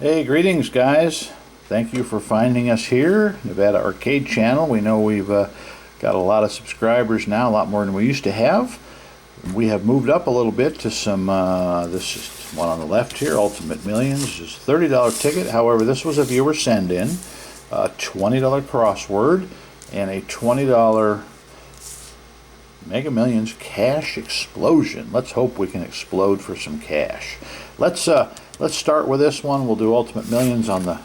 Hey, greetings guys. Thank you for finding us here, Nevada Arcade Channel. We know we've got a lot of subscribers now, a lot more than we used to have. We have moved up a little bit to some, this is one on the left here, Ultimate Millions, is a $30 ticket. However, this was a viewer send-in, a $20 crossword, and a $20 Mega Millions cash explosion. Let's hope we can explode for some cash. Let's start with this one. We'll do Ultimate Millions on the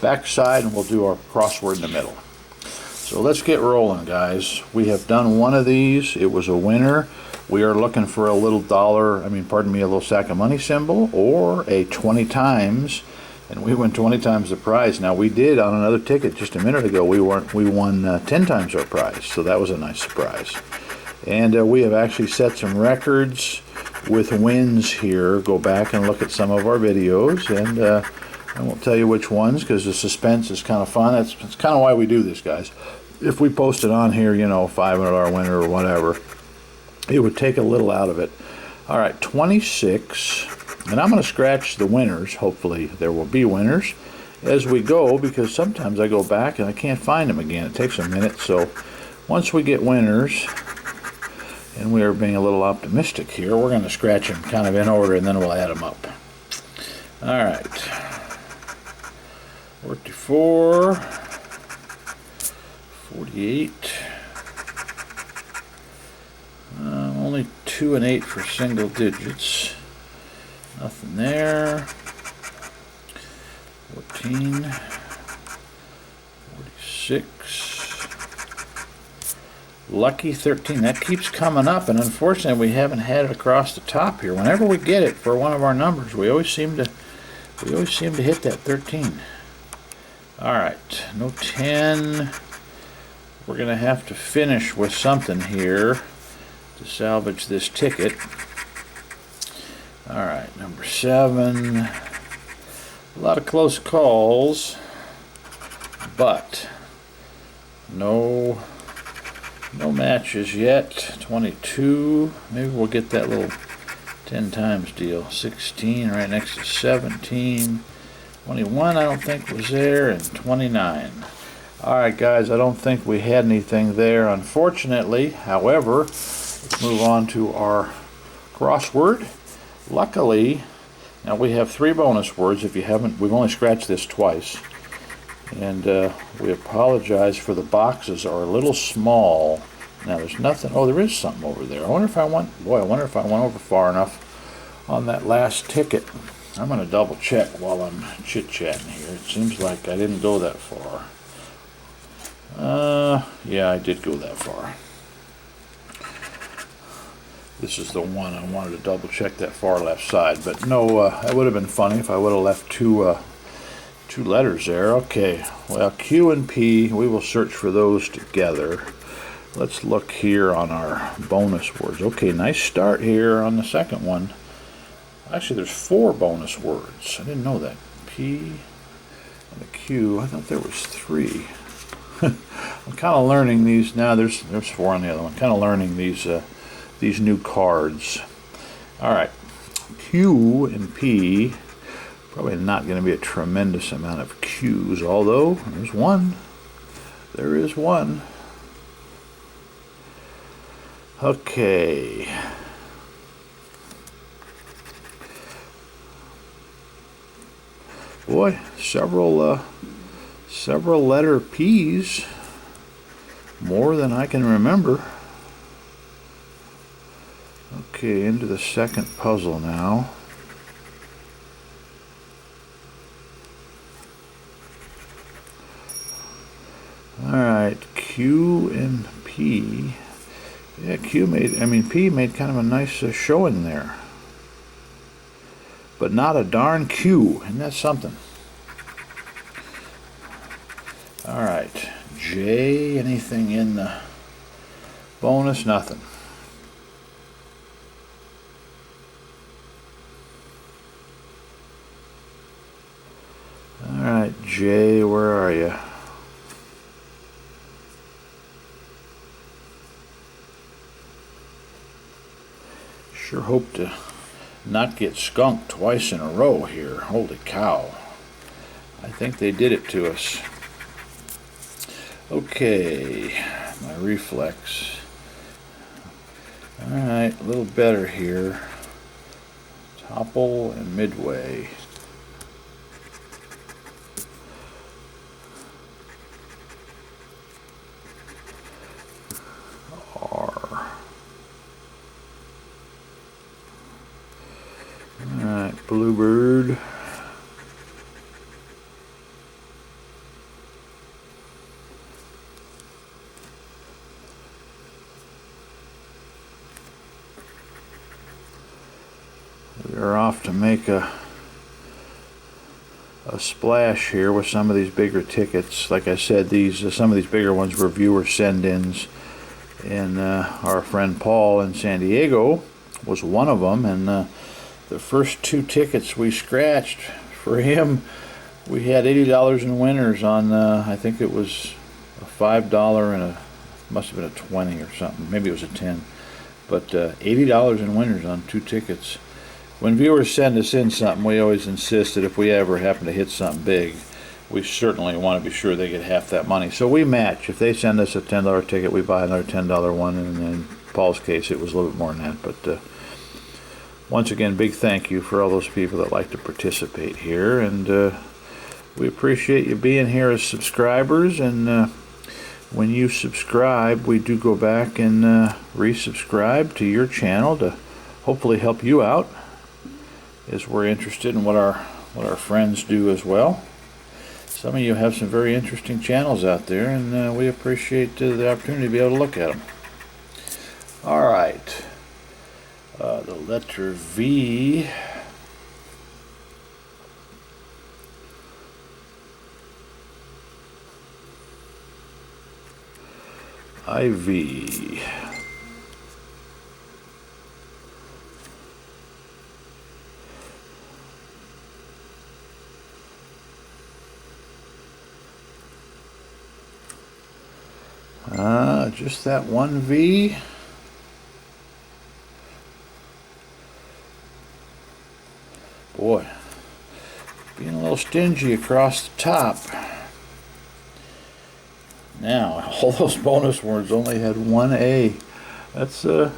back side, and we'll do our crossword in the middle. So let's get rolling, guys. We have done one of these. It was a winner. We are looking for a little a little sack of money symbol, or a 20 times, and we won 20 times the prize. Now we did on another ticket just a minute ago. We won 10 times our prize, so that was a nice surprise. And we have actually set some records with wins here. Go back and look at some of our videos, and I won't tell you which ones because the suspense is kind of fun. That's kind of why we do this, guys. If we posted on here, you know, $500 winner or whatever, it would take a little out of it. All right, 26, and I'm going to scratch the winners. Hopefully there will be winners as we go, because sometimes I go back and I can't find them again. It takes a minute. So once we get winners, and we are being a little optimistic here, we're going to scratch them kind of in order, and then we'll add them up. All right, 44, 48, only 2 and 8 for single digits, nothing there. 14, 46, lucky 13. That keeps coming up, and unfortunately we haven't had it across the top here. Whenever we get it for one of our numbers, we always seem to hit that 13. All right, no 10. We're gonna have to finish with something here to salvage this ticket. All right, number 7. A lot of close calls, but no matches yet. 22. Maybe we'll get that little 10 times deal. 16 right next to 17. 21 I don't think was there, and 29. Alright guys, I don't think we had anything there, unfortunately. However, let's move on to our crossword. Luckily, now we have 3 bonus words. If you haven't, we've only scratched this twice. And we apologize for the boxes are a little small. Now there's nothing. Oh, there is something over there. I wonder if I went over far enough on that last ticket. I'm going to double check while I'm chit-chatting here. It seems like I didn't go that far. Yeah, I did go that far. This is the one I wanted to double check, that far left side. But no, that would have been funny if I would have left two letters there. Okay, well, Q and P, we will search for those together. Let's look here on our bonus words. Okay, nice start here on the second one. Actually, there's 4 bonus words. I didn't know that. P and the Q. I thought there was 3. I'm kind of learning these now. There's 4 on the other one. Kind of learning these new cards. All right, Q and P. Probably not going to be a tremendous amount of Q's, although there's one. There is one. Okay. Boy, several letter P's, more than I can remember. Okay, into the second puzzle now. Alright, Q and P. Yeah, P made kind of a nice showing there. But not a darn Q, and that's something. Alright, J, anything in the bonus? Nothing. Alright, J, where are you? Sure hope to not get skunked twice in a row here. Holy cow. I think they did it to us. Okay, my reflex. Alright, a little better here. Topple and midway. R. Alright, bluebird. We are off to make a splash here with some of these bigger tickets. Like I said, some of these bigger ones were viewer send-ins, and our friend Paul in San Diego was one of them. And the first 2 tickets we scratched for him, we had $80 in winners on. I think it was a $5 and must have been a 20 or something. Maybe it was a 10, but $80 in winners on 2 tickets. When viewers send us in something, we always insist that if we ever happen to hit something big, we certainly want to be sure they get half that money. So we match. If they send us a $10 ticket, we buy another $10 one, and in Paul's case, it was a little bit more than that. But once again, big thank you for all those people that like to participate here, and we appreciate you being here as subscribers. And when you subscribe, we do go back and resubscribe to your channel to hopefully help you out, as we're interested in what our friends do as well. Some of you have some very interesting channels out there, and we appreciate the opportunity to be able to look at them. All right, the letter V. IV. Just that one V. Boy, being a little stingy across the top. Now, all those bonus words only had one A. That's a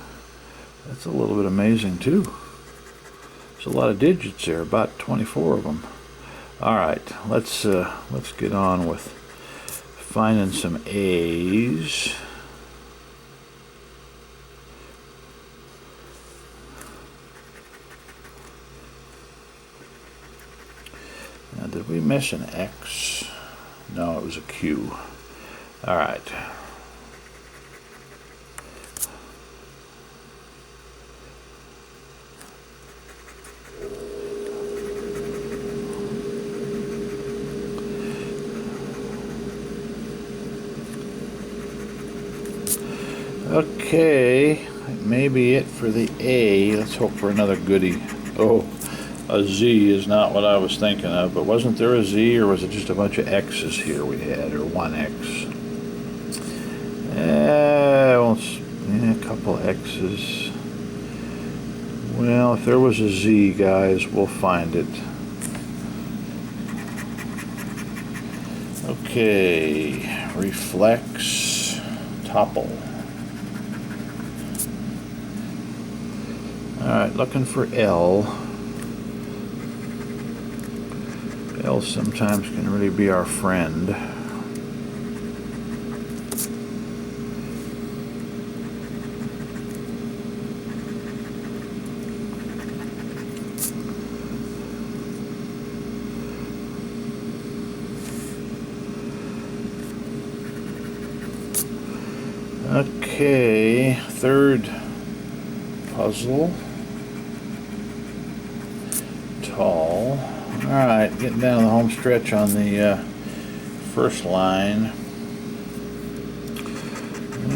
little bit amazing too. There's a lot of digits there, about 24 of them. All right, let's get on with finding some A's. Now, did we miss an X? No, it was a Q. All right. Okay, that may be it for the A. Let's hope for another goodie. Oh, a Z is not what I was thinking of, but wasn't there a Z, or was it just a bunch of X's here we had, or one X? Well, a couple X's. Well, if there was a Z, guys, we'll find it. Okay, reflex, topple. Alright, looking for L. L sometimes can really be our friend. Okay, third puzzle. Tall. Alright, getting down to the home stretch on the first line.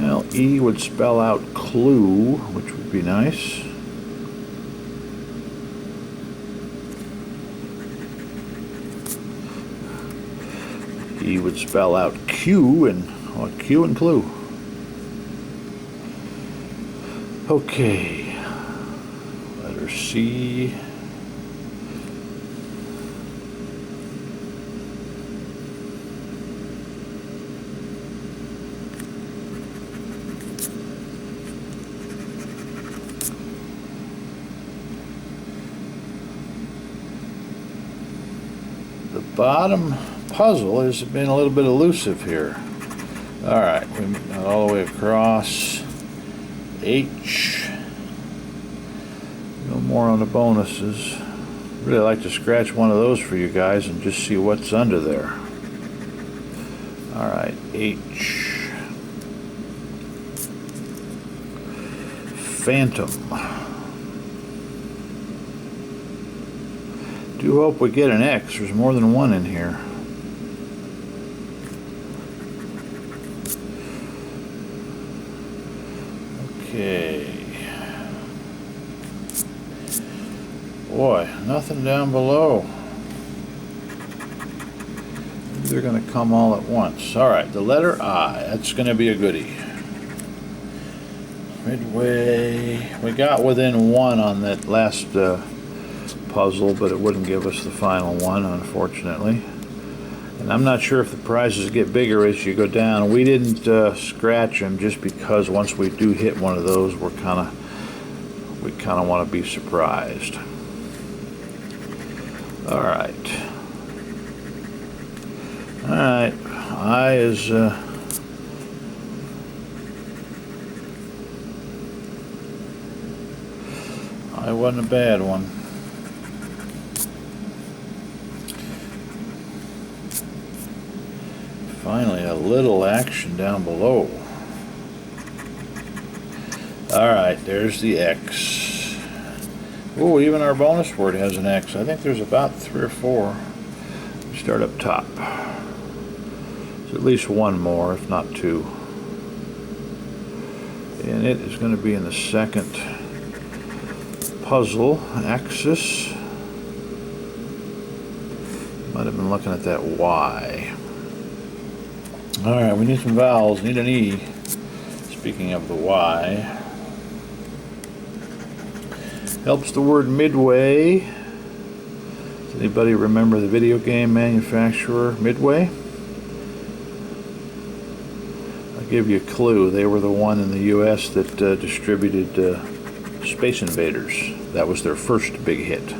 Well, E would spell out clue, which would be nice. E would spell out Q, and what, Q and clue. Okay, letter C. The bottom puzzle has been a little bit elusive here. Alright, we got all the way across. H. No more on the bonuses. Really like to scratch one of those for you guys and just see what's under there. Alright, H. Phantom. Do hope we get an X. There's more than one in here. Okay. Boy, nothing down below. They're going to come all at once. Alright, the letter I. That's going to be a goodie. Midway. We got within one on that last puzzle, but it wouldn't give us the final one, unfortunately. And I'm not sure if the prizes get bigger as you go down. We didn't scratch them just because once we do hit one of those, we kind of want to be surprised. All right. I is I wasn't a bad one. Finally, a little action down below. Alright, there's the X. Oh, even our bonus word has an X. I think there's about 3 or 4. Start up top. There's at least one more, if not 2. And it is going to be in the second puzzle axis. Might have been looking at that Y. Alright, we need some vowels. Need an E. Speaking of the Y. Helps the word Midway. Does anybody remember the video game manufacturer Midway? I'll give you a clue. They were the one in the US that distributed Space Invaders. That was their first big hit.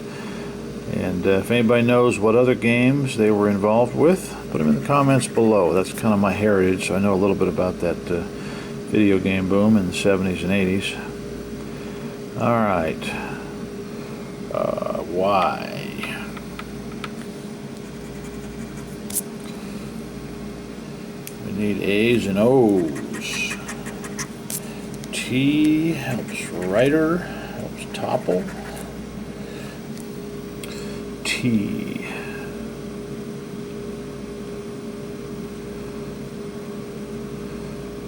And if anybody knows what other games they were involved with, put them in the comments below. That's kind of my heritage, so I know a little bit about that video game boom in the 70s and 80s. Alright. Y. We need A's and O's. T helps writer, helps topple. T.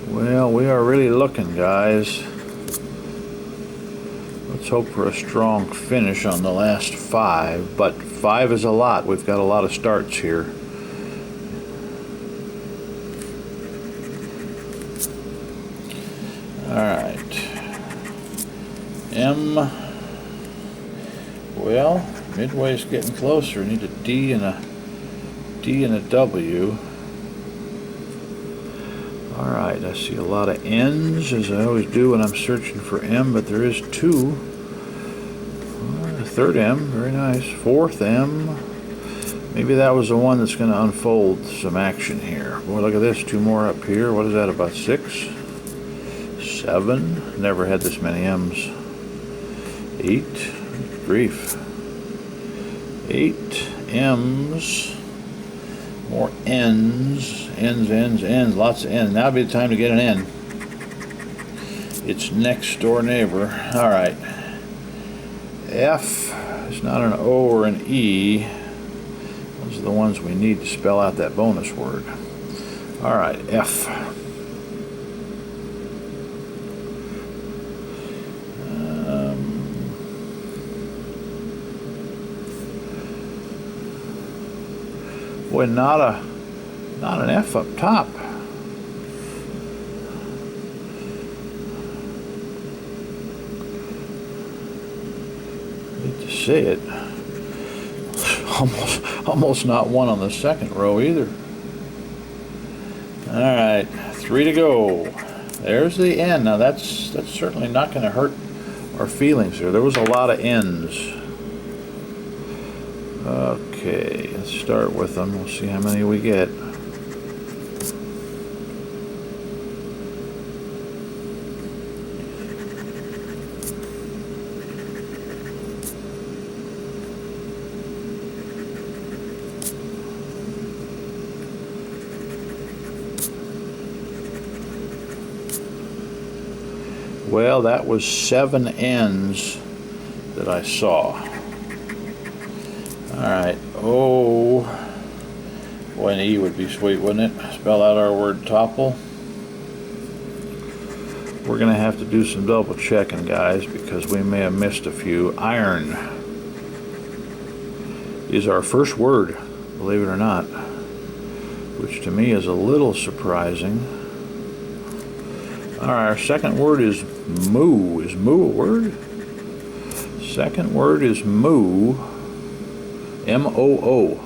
Well, we are really looking, guys. Let's hope for a strong finish on the last 5, but 5 is a lot. We've got a lot of starts here. Alright. M. Well, Midway's getting closer. We need a D and a W. Alright, I see a lot of N's, as I always do when I'm searching for M, but there is 2. Third M, very nice. 4th M. Maybe that was the one that's going to unfold some action here. Boy, look at this. 2 more up here. What is that, about 6? 7. Never had this many M's. 8. Grief. 8 M's. More N's. N's. Lots of N's. Now would be the time to get an N. It's next door neighbor. Alright. F. It's not an O or an E. Those are the ones we need to spell out that bonus word. Alright, F. Boy, not an F up top. Hate to say it. Almost not one on the second row either. All right, 3 to go. There's the N. Now that's certainly not going to hurt our feelings here. There was a lot of N's. Okay, let's start with them. We'll see how many we get. Well, that was 7 N's that I saw. Alright, oh, boy, an E would be sweet, wouldn't it? Spell out our word topple. We're going to have to do some double checking, guys, because we may have missed a few. Iron is our first word, believe it or not, which to me is a little surprising. Alright, our second word is moo. Is moo a word? Second word is moo. M-O-O.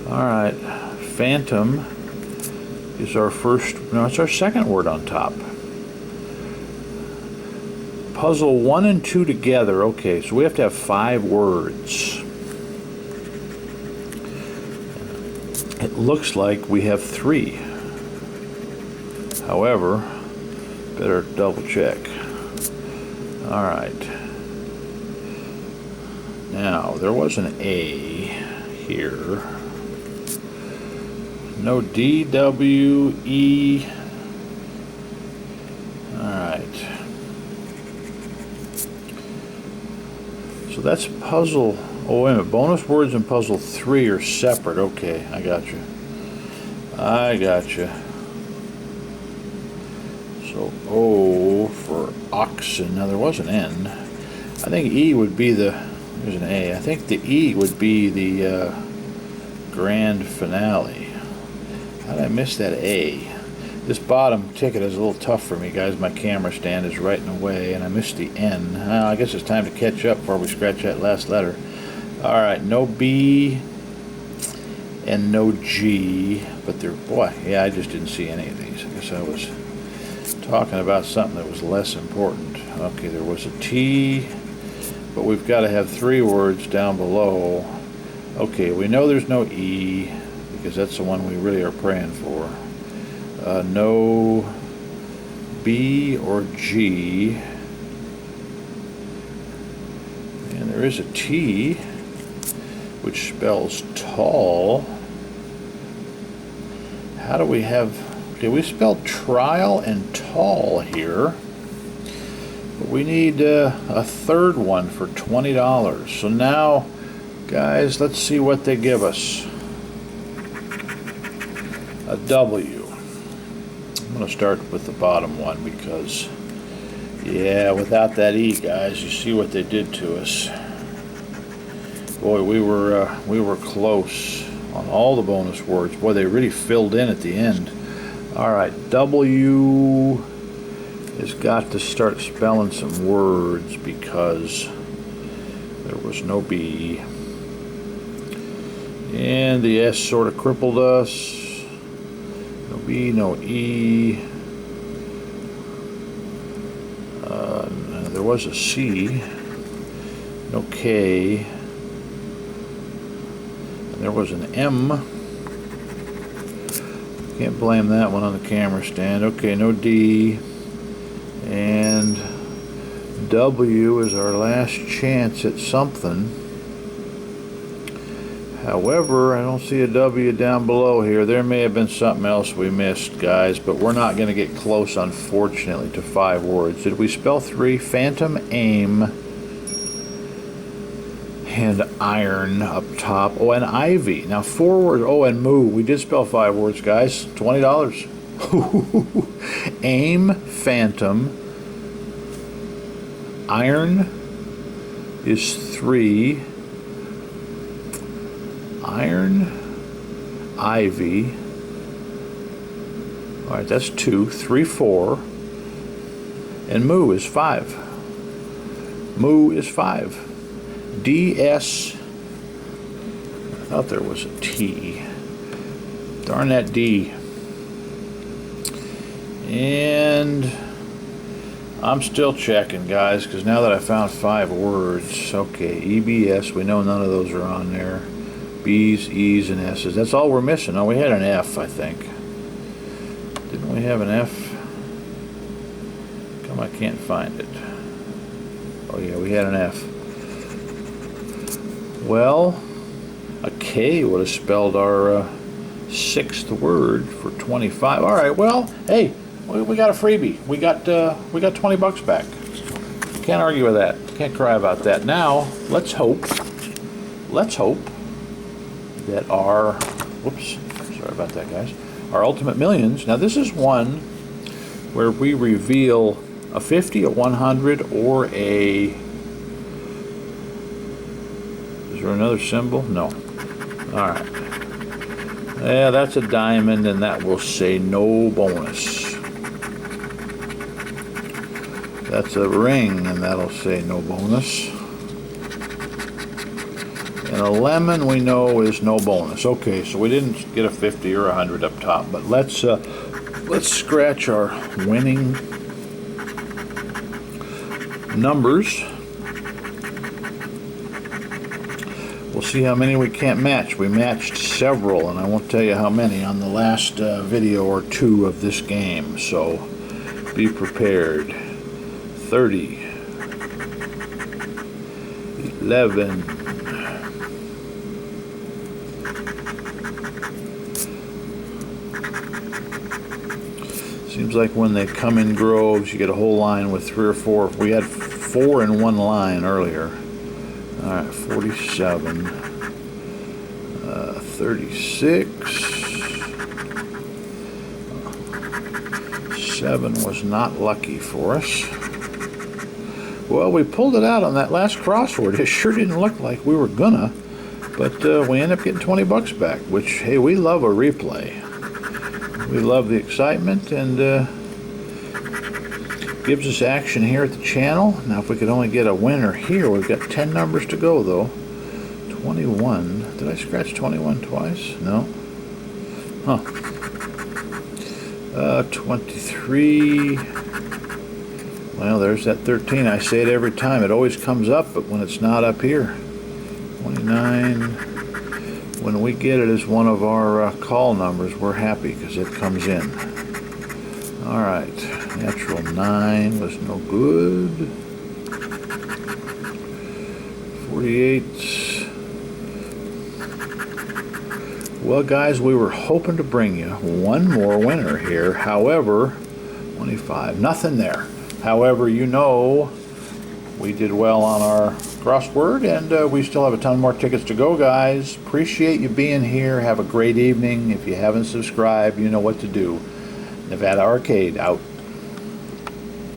Alright, phantom is our first, no, it's our second word on top. Puzzle 1 and 2 together. Okay, so we have to have 5 words. It looks like we have 3. However, better double check. Alright. Now, there was an A here. No D, W, E. Alright. So that's puzzle. Oh, wait a minute. Bonus words and puzzle 3 are separate. Okay, I got you. I got you. So O for oxen. Now there was an N. I think E would be the. There's an A. I think the E would be the grand finale. How did I miss that A? This bottom ticket is a little tough for me, guys. My camera stand is right in the way, and I missed the N. I guess it's time to catch up before we scratch that last letter. Alright, no B and no G, but there, boy, yeah, I just didn't see any of these. I guess I was talking about something that was less important. Okay, there was a T, but we've got to have 3 words down below. Okay, we know there's no E, because that's the one we really are praying for. No B or G. And there is a T, which spells tall. How do we have, okay, we spelled trial and tall here, but we need a third one for $20. So now, guys, let's see what they give us. A W. I'm going to start with the bottom one because, yeah, without that E, guys, you see what they did to us. Boy, we were close on all the bonus words. Boy, they really filled in at the end. All right, W has got to start spelling some words because there was no B. And the S sort of crippled us. No B, no E. There was a C. No K. There was an M. Can't blame that one on the camera stand. Okay, no D. And W is our last chance at something. However, I don't see a W down below here. There may have been something else we missed, guys, but we're not going to get close, unfortunately, to 5 words. Did we spell 3? Phantom, aim, and iron up top. Oh, and ivy. Now 4 words. Oh, and moo. We did spell 5 words, guys. $20. Aim, phantom. Iron is 3. Iron, ivy. All right, that's 2. 3, 4. And moo is 5. Moo is 5. DS, I thought there was a T. Darn that D. And I'm still checking, guys, because now that I found 5 words. Okay, EBS, we know none of those are on there. B's, E's, and S's. That's all we're missing. Oh, we had an F, I think. Didn't we have an F? Come, I can't find it. Oh yeah, we had an F. Well, a K would have spelled our 6th word for 25. All right, well, hey, we got a freebie. We got $20 back. Can't argue with that. Can't cry about that. Now, let's hope that our, whoops, sorry about that, guys. Our Ultimate Millions. Now, this is one where we reveal a 50, a 100, or a, is there another symbol? No. All right. Yeah, that's a diamond, and that will say no bonus. That's a ring, and that'll say no bonus. And a lemon we know is no bonus. Okay, so we didn't get a 50 or a 100 up top, but let's scratch our winning numbers. We'll see how many we can't match. We matched several, and I won't tell you how many on the last video or 2 of this game, so be prepared. 30, 11, 'seems like when they come in groves, you get a whole line with 3 or 4. We had 4 in one line earlier. All right, 47, 36, 7 was not lucky for us. Well, we pulled it out on that last crossword. It sure didn't look like we were gonna, but we ended up getting $20 back, which, hey, we love a replay. We love the excitement, and gives us action here at the channel. Now, if we could only get a winner here, we've got 10 numbers to go, though. 21. Did I scratch 21 twice? No. Huh. 23. Well, there's that 13. I say it every time. It always comes up, but when it's not up here. 29. When we get it as one of our call numbers, we're happy because it comes in. All right. Natural 9 was no good. 48. Well, guys, we were hoping to bring you one more winner here. However, 25. Nothing there. However, you know, we did well on our crossword, and we still have a ton more tickets to go, guys. Appreciate you being here. Have a great evening. If you haven't subscribed, you know what to do. Nevada Arcade out.